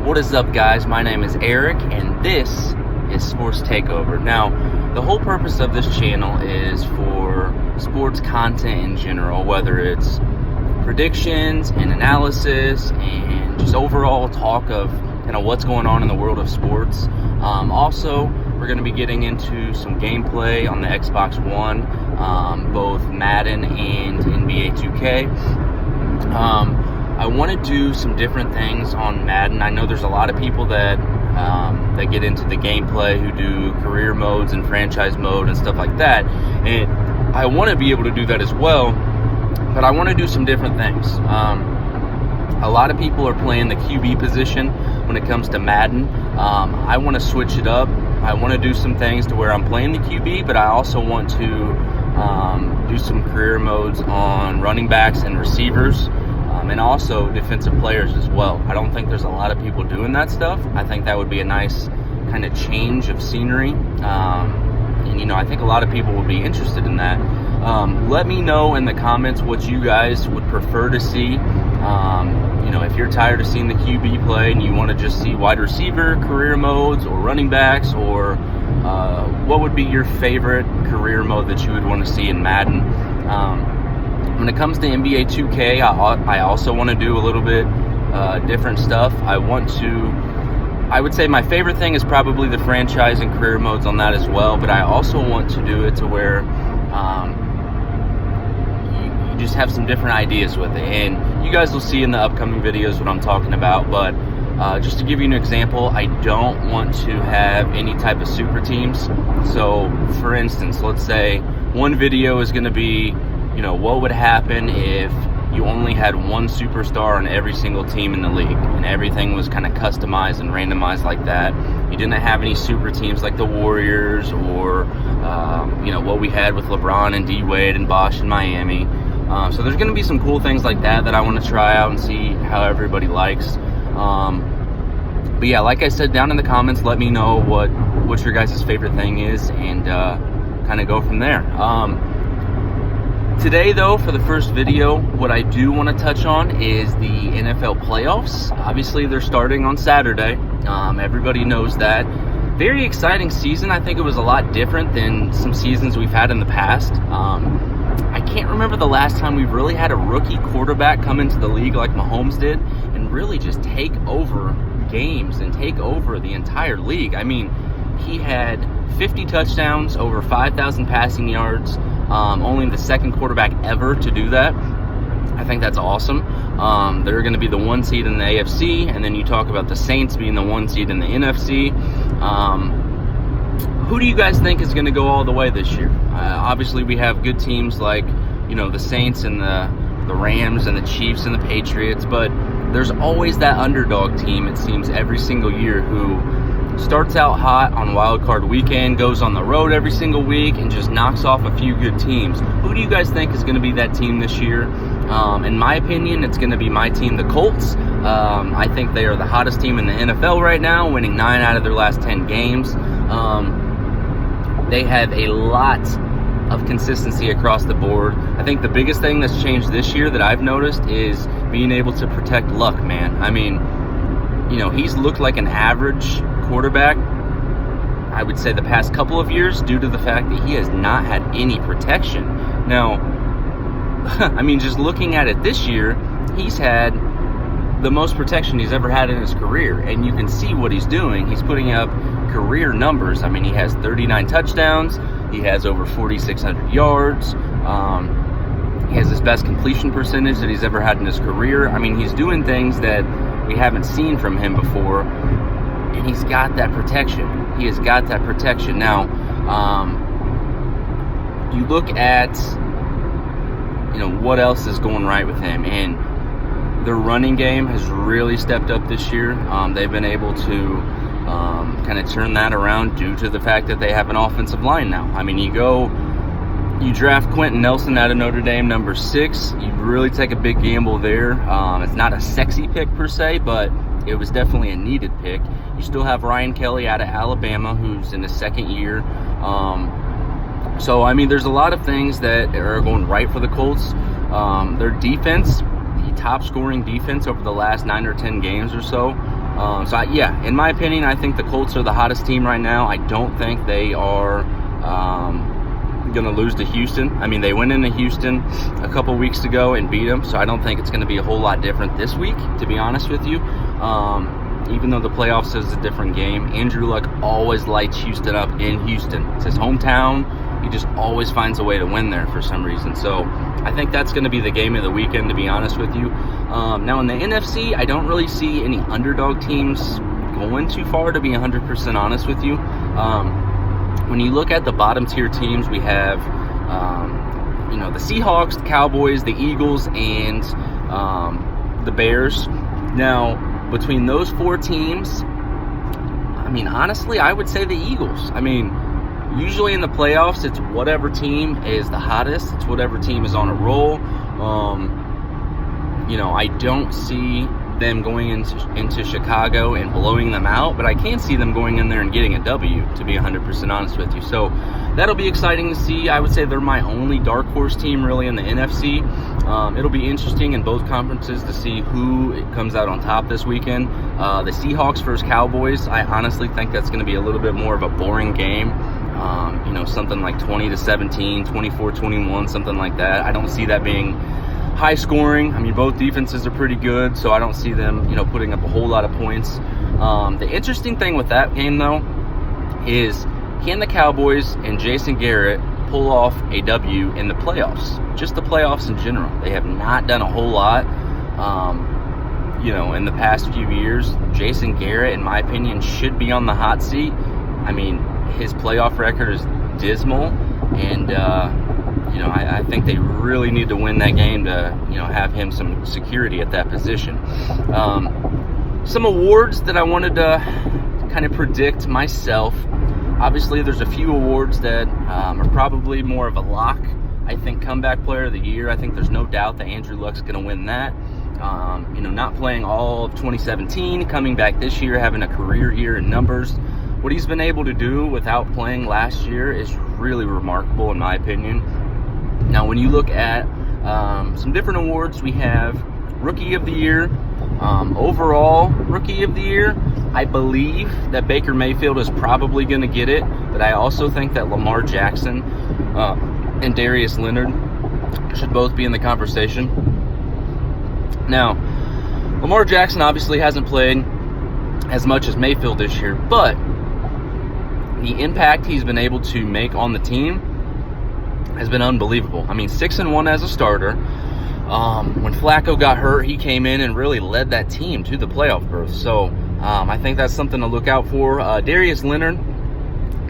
What is up, guys? My name is Eric, and this is Sports Takeover. Now, the whole purpose of this channel is for sports content in general, whether it's predictions and analysis and just overall talk of what's going on in the world of sports. Also, we're going to be getting into some gameplay on the Xbox One, both Madden and NBA 2K. I want to do some different things on Madden. I know there's a lot of people that get into the gameplay who do career modes and franchise mode and stuff like that, and I want to be able to do that as well, but I want to do some different things. A lot of people are playing the QB position when it comes to Madden. I want to switch it up. I want to do some things to where I'm playing the QB, but I also want to do some career modes on running backs and receivers. And also defensive players as well. I don't think there's a lot of people doing that stuff. I think that would be a nice kind of change of scenery. And I think a lot of people would be interested in that. Let me know in the comments what you guys would prefer to see. If you're tired of seeing the QB play and you want to just see wide receiver career modes or running backs, or what would be your favorite career mode that you would want to see in Madden. When it comes to NBA 2K, I also want to do a little bit different stuff. I would say my favorite thing is probably the franchise and career modes on that as well, but I also want to do it to where you just have some different ideas with it. And you guys will see in the upcoming videos what I'm talking about, but just to give you an example, I don't want to have any type of super teams. So, for instance, let's say one video is going to be what would happen if you only had one superstar on every single team in the league and everything was kind of customized and randomized like that. You didn't have any super teams like the Warriors or what we had with LeBron and D-Wade and Bosh in Miami. So there's going to be some cool things like that I want to try out and see how everybody likes. But yeah, like I said, down in the comments, let me know what your guys' favorite thing is, and kind of go from there. Today, though, for the first video, what I do want to touch on is the NFL playoffs. Obviously, they're starting on Saturday. Everybody knows that. Very exciting season. I think it was a lot different than some seasons we've had in the past. I can't remember the last time we've really had a rookie quarterback come into the league like Mahomes did and really just take over games and take over the entire league. I mean, he had 50 touchdowns, over 5,000 passing yards. Only the second quarterback ever to do that. I think that's awesome. They're going to be the 1 seed in the AFC, and then you talk about the Saints being the 1 seed in the NFC. Who do you guys think is going to go all the way this year? Obviously, we have good teams like the Saints and the Rams and the Chiefs and the Patriots, but there's always that underdog team, it seems, every single year who starts out hot on Wild Card Weekend, goes on the road every single week, and just knocks off a few good teams. Who do you guys think is going to be that team this year? In my opinion, it's going to be my team, the Colts. I think they are the hottest team in the NFL right now, winning 9 out of their last 10 games. They have a lot of consistency across the board. I think the biggest thing that's changed this year that I've noticed is being able to protect Luck, man. I mean, he's looked like an average quarterback, I would say, the past couple of years due to the fact that he has not had any protection. Now, I mean, just looking at it this year, he's had the most protection he's ever had in his career, and you can see what he's doing. He's putting up career numbers. I mean, he has 39 touchdowns, he has over 4,600 yards, he has his best completion percentage that he's ever had in his career. I mean, he's doing things that we haven't seen from him before, and he's got that protection. He has got that protection. Now, you look at, what else is going right with him, and their running game has really stepped up this year. They've been able to kind of turn that around due to the fact that they have an offensive line now. I mean, you draft Quentin Nelson out of Notre Dame, number 6. You really take a big gamble there. It's not a sexy pick per se, but it was definitely a needed pick. You still have Ryan Kelly out of Alabama, who's in his second year. So, I mean, there's a lot of things that are going right for the Colts. Their defense, the top scoring defense over the last 9 or 10 games or so, In my opinion, I think the Colts are the hottest team right now. I don't think they are going to lose to Houston. I mean, they went into Houston a couple weeks ago and beat them, so I don't think it's going to be a whole lot different this week, to be honest with you. Even though the playoffs is a different game, Andrew Luck always lights Houston up in Houston. It's his hometown. He just always finds a way to win there for some reason. So I think that's going to be the game of the weekend, to be honest with you. Now in the NFC, I don't really see any underdog teams going too far, to be 100% honest with you. When you look at the bottom tier teams, we have the Seahawks, the Cowboys, the Eagles, and the Bears. Now, between those four teams, I mean, honestly, I would say the Eagles. I mean, usually in the playoffs, it's whatever team is the hottest. It's whatever team is on a roll. I don't see them going into Chicago and blowing them out, but I can see them going in there and getting a W, to be 100% honest with you. So that'll be exciting to see. I would say they're my only dark horse team really in the NFC. It'll be interesting in both conferences to see who comes out on top this weekend. The Seahawks versus Cowboys, I honestly think that's going to be a little bit more of a boring game. Something like 20-17, 24-21, something like that. I don't see that being high scoring. I mean, both defenses are pretty good, so I don't see them, putting up a whole lot of points. The interesting thing with that game, though, is can the Cowboys and Jason Garrett pull off a W in the playoffs? Just the playoffs in general. They have not done a whole lot, in the past few years. Jason Garrett, in my opinion, should be on the hot seat. I mean, his playoff record is dismal, and I think they really need to win that game to have him some security at that position. Some awards that I wanted to kind of predict myself. Obviously, there's a few awards that are probably more of a lock. I think Comeback Player of the Year, I think there's no doubt that Andrew Luck's going to win that. Not playing all of 2017, coming back this year, having a career year in numbers. What he's been able to do without playing last year is really remarkable, in my opinion. Now, when you look at some different awards, we have Rookie of the Year, overall Rookie of the Year. I believe that Baker Mayfield is probably going to get it, but I also think that Lamar Jackson and Darius Leonard should both be in the conversation. Now, Lamar Jackson obviously hasn't played as much as Mayfield this year, but the impact he's been able to make on the team has been unbelievable. I mean, 6-1 as a starter. When Flacco got hurt, he came in and really led that team to the playoff berth. So I think that's something to look out for. Darius Leonard,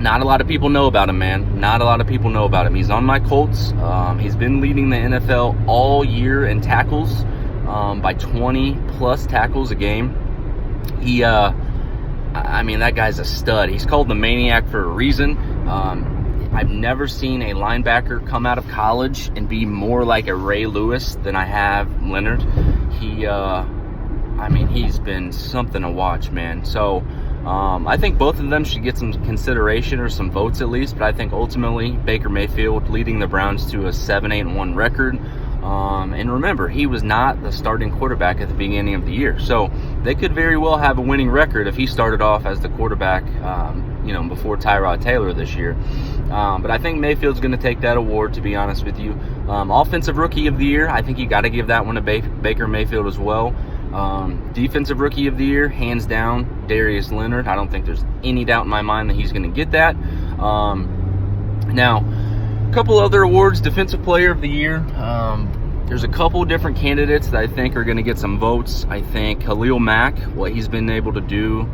not a lot of people know about him, man. Not a lot of people know about him. He's on my Colts. He's been leading the NFL all year in tackles by 20-plus tackles a game. That guy's a stud. He's called the Maniac for a reason. I've never seen a linebacker come out of college and be more like a Ray Lewis than I have Leonard. He's been something to watch, man. So I think both of them should get some consideration or some votes at least, but I think ultimately Baker Mayfield leading the Browns to a 7-8-1 record. And remember, he was not the starting quarterback at the beginning of the year. So they could very well have a winning record if he started off as the quarterback, before Tyrod Taylor this year. But I think Mayfield's going to take that award, to be honest with you. Offensive Rookie of the Year, I think you got to give that one to Baker Mayfield as well. Defensive Rookie of the Year, hands down, Darius Leonard. I don't think there's any doubt in my mind that he's going to get that. Now, a couple other awards. Defensive Player of the Year. There's a couple different candidates that I think are going to get some votes. I think Khalil Mack, what he's been able to do,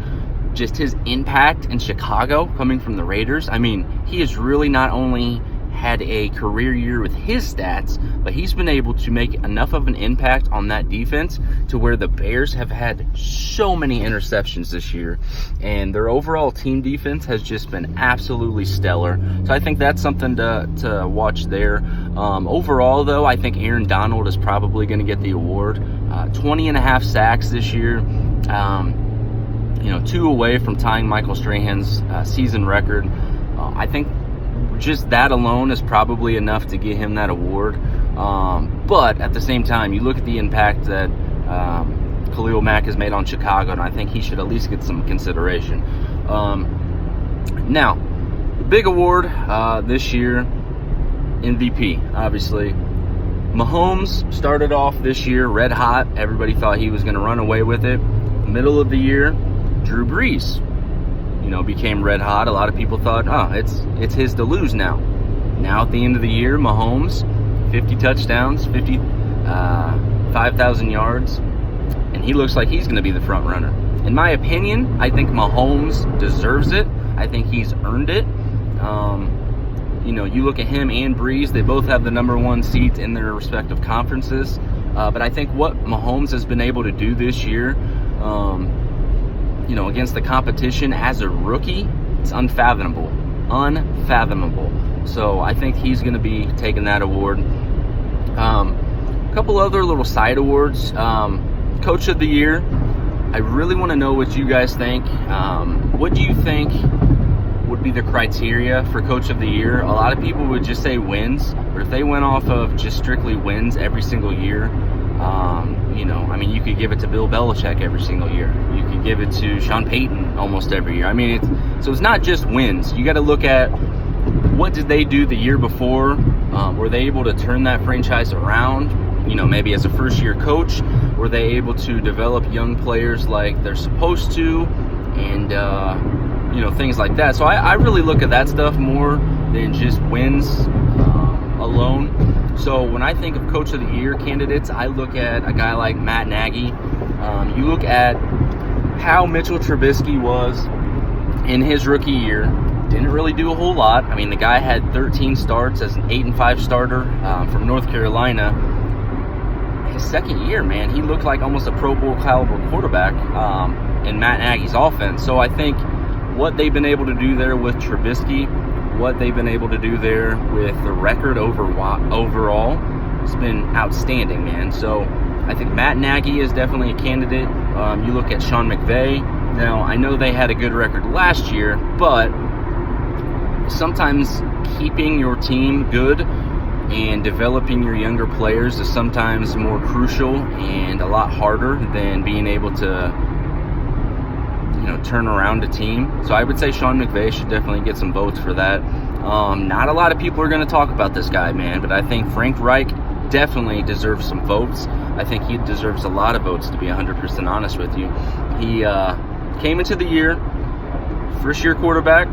just his impact in Chicago coming from the Raiders. I mean, he has really not only had a career year with his stats, but he's been able to make enough of an impact on that defense to where the Bears have had so many interceptions this year, and their overall team defense has just been absolutely stellar. So I think that's something to watch there. Overall, though, I think Aaron Donald is probably going to get the award. 20.5 sacks this year. 2 away from tying Michael Strahan's season record. I think just that alone is probably enough to get him that award. But at the same time, you look at the impact that Khalil Mack has made on Chicago, and I think he should at least get some consideration. Now, the big award this year, MVP, obviously. Mahomes started off this year red hot. Everybody thought he was going to run away with it. Middle of the year, Drew Brees, became red hot. A lot of people thought, it's his to lose now. Now at the end of the year, Mahomes, 50 touchdowns, 5,000 yards, and he looks like he's going to be the front runner. In my opinion, I think Mahomes deserves it. I think he's earned it. You look at him and Brees, they both have the number one seeds in their respective conferences. But I think what Mahomes has been able to do this year, against the competition as a rookie, it's unfathomable. So I think he's going to be taking that award. A couple other little side awards. Coach of the Year. I really want to know what you guys think. What do you think would be the criteria for Coach of the Year? A lot of people would just say wins, but if they went off of just strictly wins every single year, you could give it to Bill Belichick every single year. You could give it to Sean Payton almost every year. So it's not just wins. You got to look at what did they do the year before. Were they able to turn that franchise around? Maybe as a first-year coach, were they able to develop young players like they're supposed to, and things like that. So I really look at that stuff more than just wins alone. So when I think of Coach of the Year candidates, I look at a guy like Matt Nagy. You look at how Mitchell Trubisky was in his rookie year. Didn't really do a whole lot. The guy had 13 starts as an 8-5 starter from North Carolina. His second year, man, he looked like almost a Pro Bowl caliber quarterback in Matt Nagy's offense. So I think what they've been able to do there with Trubisky, what they've been able to do there with the record overall, has been outstanding, man. So I think Matt Nagy is definitely a candidate. You look at Sean McVay. Now, I know they had a good record last year, but sometimes keeping your team good and developing your younger players is sometimes more crucial and a lot harder than being able to turn around a team. So I would say Sean McVay should definitely get some votes for that. Not a lot of people are going to talk about this guy, man, but I think Frank Reich definitely deserves some votes. I think he deserves a lot of votes, to be 100% honest with you. He came into the year, first-year quarterback,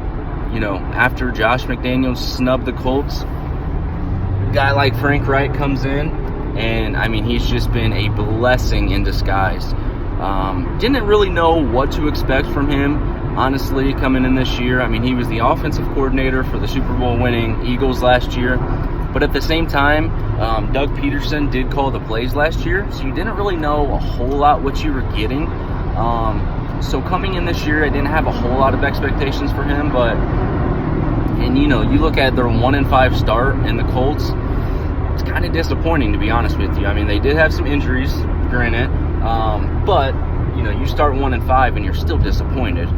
after Josh McDaniels snubbed the Colts. A guy like Frank Reich comes in, and he's just been a blessing in disguise. Didn't really know what to expect from him, honestly, coming in this year. He was the offensive coordinator for the Super Bowl winning Eagles last year, but at the same time, Doug Peterson did call the plays last year, so you didn't really know a whole lot what you were getting. So coming in this year, I didn't have a whole lot of expectations for him, you look at their 1-5 start and the Colts, it's kind of disappointing, to be honest with you. They did have some injuries, granted, but you start 1-5 and you're still disappointed.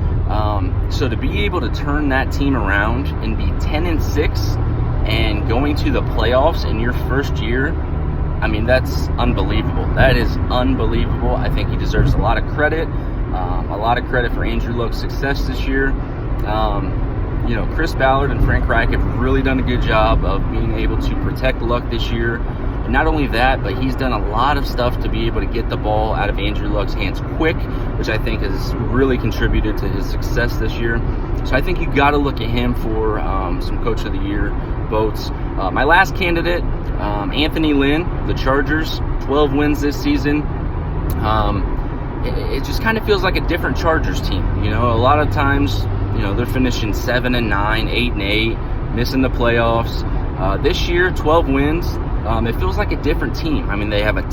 So to be able to turn that team around and be 10-6 and going to the playoffs in your first year, that's unbelievable. That is unbelievable. I think he deserves a lot of credit. A lot of credit for Andrew Luck's success this year. Chris Ballard and Frank Reich have really done a good job of being able to protect Luck this year. And not only that, but he's done a lot of stuff to be able to get the ball out of Andrew Luck's hands quick, which I think has really contributed to his success this year. So I think you got to look at him for some Coach of the Year votes. My last candidate, Anthony Lynn, the Chargers, 12 wins this season. It just kind of feels like a different Chargers team. A lot of times, they're finishing 7-9, 8-8, missing the playoffs. This year, 12 wins. It feels like a different team. They have a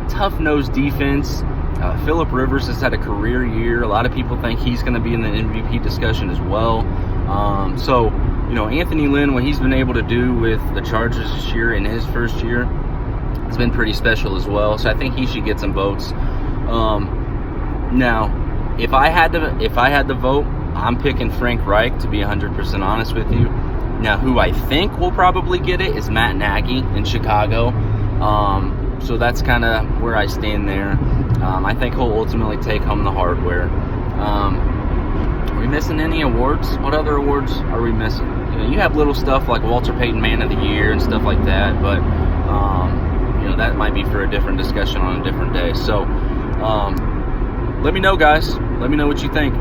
tough-nosed defense. Phillip Rivers has had a career year. A lot of people think he's going to be in the MVP discussion as well. So, Anthony Lynn, what he's been able to do with the Chargers this year in his first year, has been pretty special as well. So I think he should get some votes. Now, if I had to vote, I'm picking Frank Reich, to be 100% honest with you. Now, who I think will probably get it is Matt Nagy in Chicago. So that's kind of where I stand there. I think he'll ultimately take home the hardware. Are we missing any awards? What other awards are we missing? You have little stuff like Walter Payton Man of the Year and stuff like that, but that might be for a different discussion on a different day. So let me know, guys. Let me know what you think.